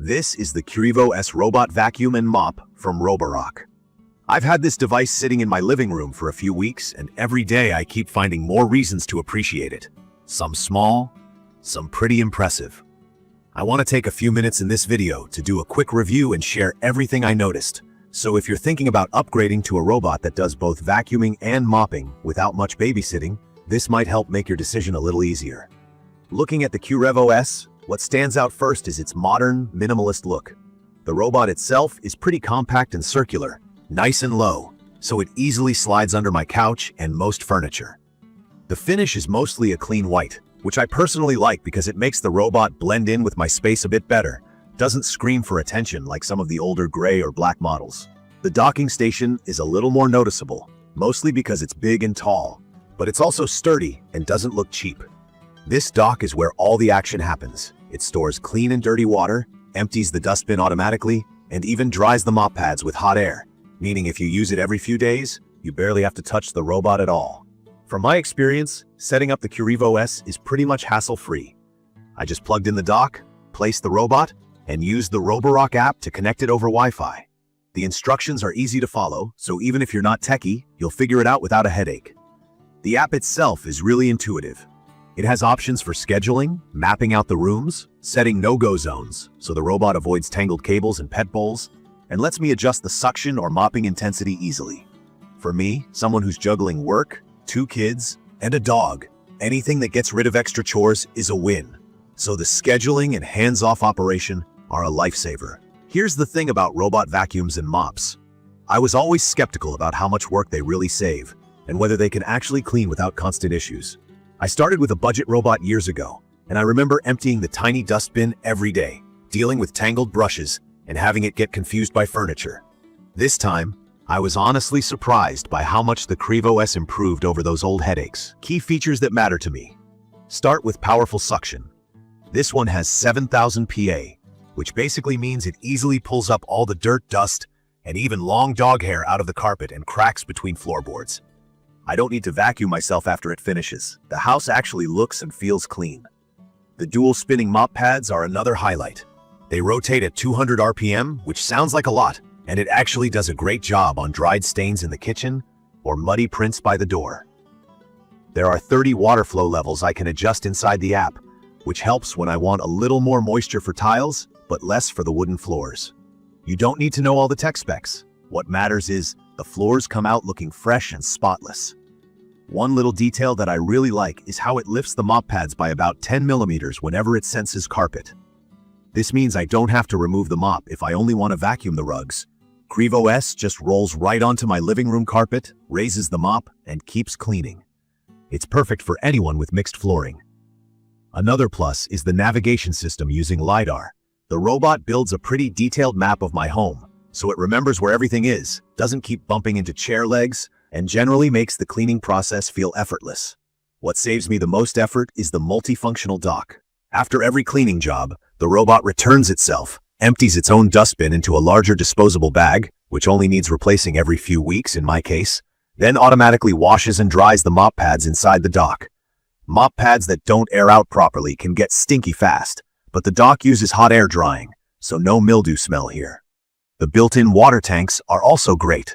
This is the Qrevo S robot vacuum and mop from Roborock. I've had this device sitting in my living room for a few weeks, and every day I keep finding more reasons to appreciate it. Some small, some pretty impressive. I want to take a few minutes in this video to do a quick review and share everything I noticed. So if you're thinking about upgrading to a robot that does both vacuuming and mopping without much babysitting, this might help make your decision a little easier. Looking at the Qrevo S, what stands out first is its modern, minimalist look. The robot itself is pretty compact and circular, nice and low, so it easily slides under my couch and most furniture. The finish is mostly a clean white, which I personally like because it makes the robot blend in with my space a bit better. Doesn't scream for attention like some of the older gray or black models. The docking station is a little more noticeable, mostly because it's big and tall, but it's also sturdy and doesn't look cheap. This dock is where all the action happens. It stores clean and dirty water, empties the dustbin automatically, and even dries the mop pads with hot air, meaning if you use it every few days, you barely have to touch the robot at all. From my experience, setting up the Qrevo S is pretty much hassle-free. I just plugged in the dock, placed the robot, and used the Roborock app to connect it over Wi-Fi. The instructions are easy to follow, so even if you're not techie, you'll figure it out without a headache. The app itself is really intuitive. It has options for scheduling, mapping out the rooms, setting no-go zones, so the robot avoids tangled cables and pet bowls, and lets me adjust the suction or mopping intensity easily. For me, someone who's juggling work, 2 kids, and a dog, anything that gets rid of extra chores is a win. So the scheduling and hands-off operation are a lifesaver. Here's the thing about robot vacuums and mops. I was always skeptical about how much work they really save, and whether they can actually clean without constant issues. I started with a budget robot years ago, and I remember emptying the tiny dustbin every day, dealing with tangled brushes, and having it get confused by furniture. This time, I was honestly surprised by how much the Qrevo S improved over those old headaches. Key features that matter to me. Start with powerful suction. This one has 7,000 PA, which basically means it easily pulls up all the dirt, dust, and even long dog hair out of the carpet and cracks between floorboards. I don't need to vacuum myself after it finishes. The house actually looks and feels clean. The dual spinning mop pads are another highlight. They rotate at 200 RPM, which sounds like a lot, and it actually does a great job on dried stains in the kitchen or muddy prints by the door. There are 30 water flow levels I can adjust inside the app, which helps when I want a little more moisture for tiles, but less for the wooden floors. You don't need to know all the tech specs. What matters is the floors come out looking fresh and spotless. One little detail that I really like is how it lifts the mop pads by about 10 millimeters whenever it senses carpet. This means I don't have to remove the mop if I only want to vacuum the rugs. Qrevo S just rolls right onto my living room carpet, raises the mop, and keeps cleaning. It's perfect for anyone with mixed flooring. Another plus is the navigation system using LiDAR. The robot builds a pretty detailed map of my home, so it remembers where everything is, doesn't keep bumping into chair legs, and generally makes the cleaning process feel effortless. What saves me the most effort is the multifunctional dock. After every cleaning job, the robot returns itself, empties its own dustbin into a larger disposable bag, which only needs replacing every few weeks in my case, then automatically washes and dries the mop pads inside the dock. Mop pads that don't air out properly can get stinky fast, but the dock uses hot air drying, so no mildew smell here. The built-in water tanks are also great.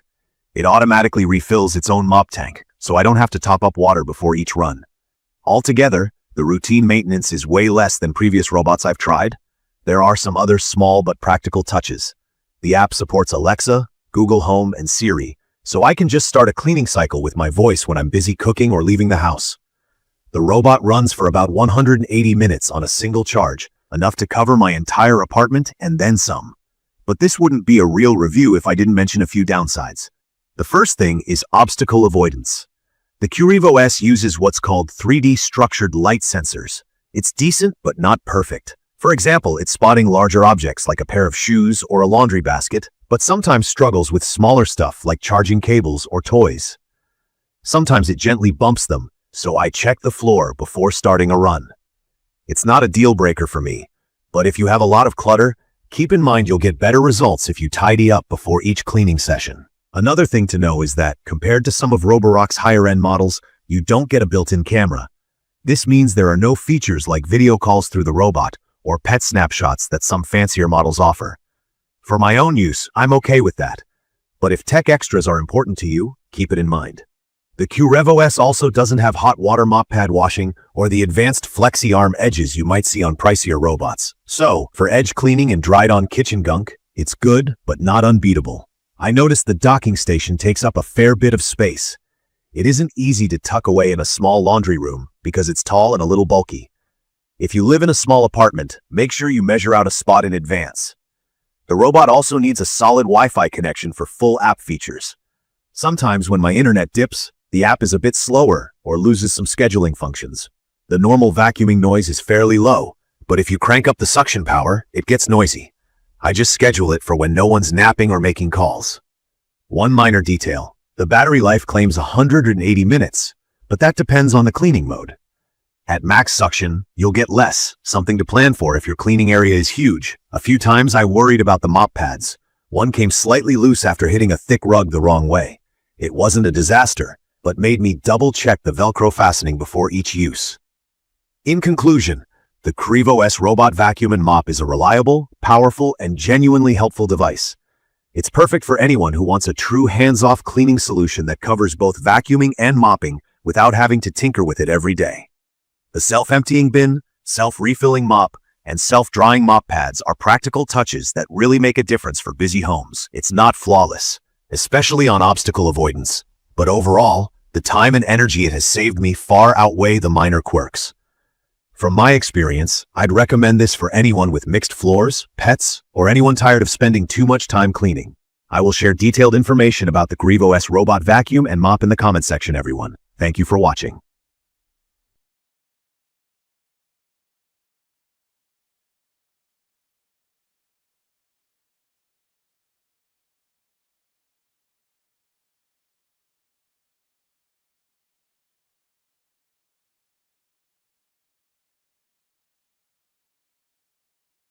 It automatically refills its own mop tank, so I don't have to top up water before each run. Altogether, the routine maintenance is way less than previous robots I've tried. There are some other small but practical touches. The app supports Alexa, Google Home, and Siri, so I can just start a cleaning cycle with my voice when I'm busy cooking or leaving the house. The robot runs for about 180 minutes on a single charge, enough to cover my entire apartment and then some. But this wouldn't be a real review if I didn't mention a few downsides. The first thing is obstacle avoidance. The Qrevo S uses what's called 3D structured light sensors. It's decent, but not perfect. For example, it's spotting larger objects like a pair of shoes or a laundry basket, but sometimes struggles with smaller stuff like charging cables or toys. Sometimes it gently bumps them, so I check the floor before starting a run. It's not a deal breaker for me, but if you have a lot of clutter, keep in mind you'll get better results if you tidy up before each cleaning session. Another thing to know is that, compared to some of Roborock's higher-end models, you don't get a built-in camera. This means there are no features like video calls through the robot or pet snapshots that some fancier models offer. For my own use, I'm okay with that. But if tech extras are important to you, keep it in mind. The Qrevo S also doesn't have hot water mop pad washing or the advanced flexi arm edges you might see on pricier robots. So, for edge cleaning and dried-on kitchen gunk, it's good, but not unbeatable. I noticed the docking station takes up a fair bit of space. It isn't easy to tuck away in a small laundry room because it's tall and a little bulky. If you live in a small apartment, make sure you measure out a spot in advance. The robot also needs a solid Wi-Fi connection for full app features. Sometimes when my internet dips, the app is a bit slower or loses some scheduling functions. The normal vacuuming noise is fairly low, but if you crank up the suction power, it gets noisy. I just schedule it for when no one's napping or making calls. One minor detail. The battery life claims 180 minutes, but that depends on the cleaning mode. At max suction, you'll get less, something to plan for if your cleaning area is huge. A few times I worried about the mop pads. One came slightly loose after hitting a thick rug the wrong way. It wasn't a disaster, but made me double-check the Velcro fastening before each use. In conclusion, the Qrevo S robot vacuum and mop is a reliable, powerful, and genuinely helpful device. It's perfect for anyone who wants a true hands-off cleaning solution that covers both vacuuming and mopping without having to tinker with it every day. The self-emptying bin, self-refilling mop, and self-drying mop pads are practical touches that really make a difference for busy homes. It's not flawless, especially on obstacle avoidance, but overall, the time and energy it has saved me far outweigh the minor quirks. From my experience, I'd recommend this for anyone with mixed floors, pets, or anyone tired of spending too much time cleaning. I will share detailed information about the Qrevo S robot vacuum and mop in the comment section, everyone. Thank you for watching.